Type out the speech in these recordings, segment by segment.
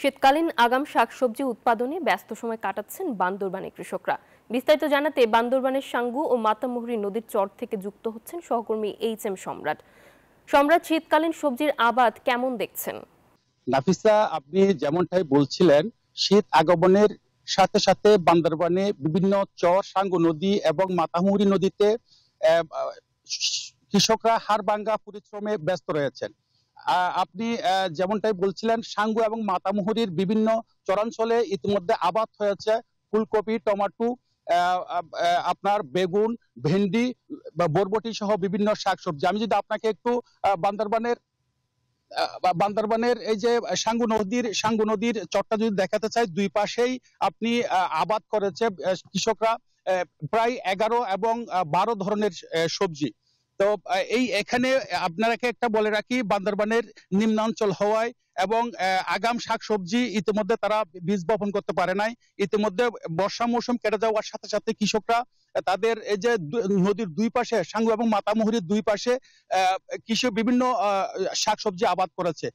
শীতকালীন আগাম শাকসবজি উৎপাদনে ব্যস্ত সময় কাটাচ্ছেন বান্দরবানের কৃষকরা। বিস্তারিত জানাতে বান্দরবানের সাঙ্গু ও মাতামুহুরী নদীর চর থেকে যুক্ত হচ্ছেন সহকর্মী এইচ.এম. সম্রাট। শীতকালীন সবজির আবাদ কেমন দেখছেন? নাফিসা, আপনি যেমনটাই বলছিলেন, শীত আগমনের সাথে সাথে বান্দরবানে বিভিন্ন চর, সাঙ্গু নদী এবং মাতামুহুরী নদীতে আহ, কৃষকরা হাড়ভাঙ্গা পরিশ্রমে ব্যস্ত রয়েছেন। আপনি যেমনটাই বলছিলেন, সাঙ্গু এবং মাতামুহুরীর বিভিন্ন চরাঞ্চলে ইতিমধ্যে আবাদ হয়েছে ফুলকপি, টমেটো, আপনার বেগুন, ভেন্ডি বা বরবটি সহ বিভিন্ন শাকসবজি। আমি যদি আপনাকে একটু বান্দরবানের এই যে সাঙ্গু নদীর চরটা যদি দেখাতে চাই, দুই পাশেই আপনি আবাদ করেছে কৃষকরা প্রায় 11 এবং 12 ধরনের সবজি। তো এখানে আপনাকে একটা বলে রাখি, বান্দরবানের নিম্নাঞ্চল হওয়ায় এবং আগাম শাকসবজি ইতিমধ্যে তারা বীজ বপন করতে পারে নাই। ইতিমধ্যে বর্ষা মৌসুম কেটে যাওয়ার সাথে সাথে কৃষকরা তাদের এই যে নদীর দুই পাশে, সাঙ্গু এবং মাতামুহুরীর দুই পাশে কৃষি বিভিন্ন শাকসবজি আবাদ করেছে।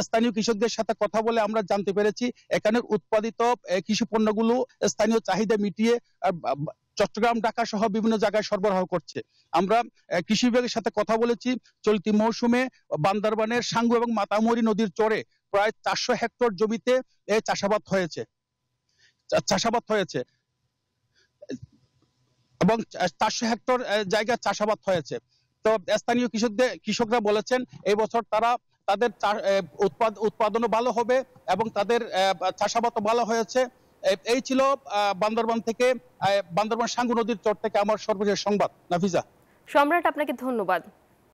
স্থানীয় কৃষকদের সাথে কথা বলে আমরা জানতে পেরেছি এখানের উৎপাদিত কৃষি পণ্যগুলো স্থানীয় চাহিদা মিটিয়ে চট্টগ্রাম, ঢাকা সহ বিভিন্ন জায়গায় সরবরাহ করছে। আমরা কৃষি বিভাগের সাথে কথা বলেছি। চলতি মৌসুমে বান্দরবানের সাঙ্গু এবং মাতামুহুরী নদীর চরে প্রায় 400 হেক্টর জমিতে চাষাবাদ হয়েছে এবং 400 হেক্টর জায়গা চাষাবাদ হয়েছে। তো স্থানীয় কৃষকরা বলেছেন এই বছর তাদের উৎপাদনও ভালো হবে এবং তাদের চাষাবাদও ভালো হয়েছে। এই ছিল বান্দরবান সাঙ্গু নদীর চর থেকে আমার সর্বশেষ সংবাদ। নাফিজা। সম্রাট, আপনাকে ধন্যবাদ।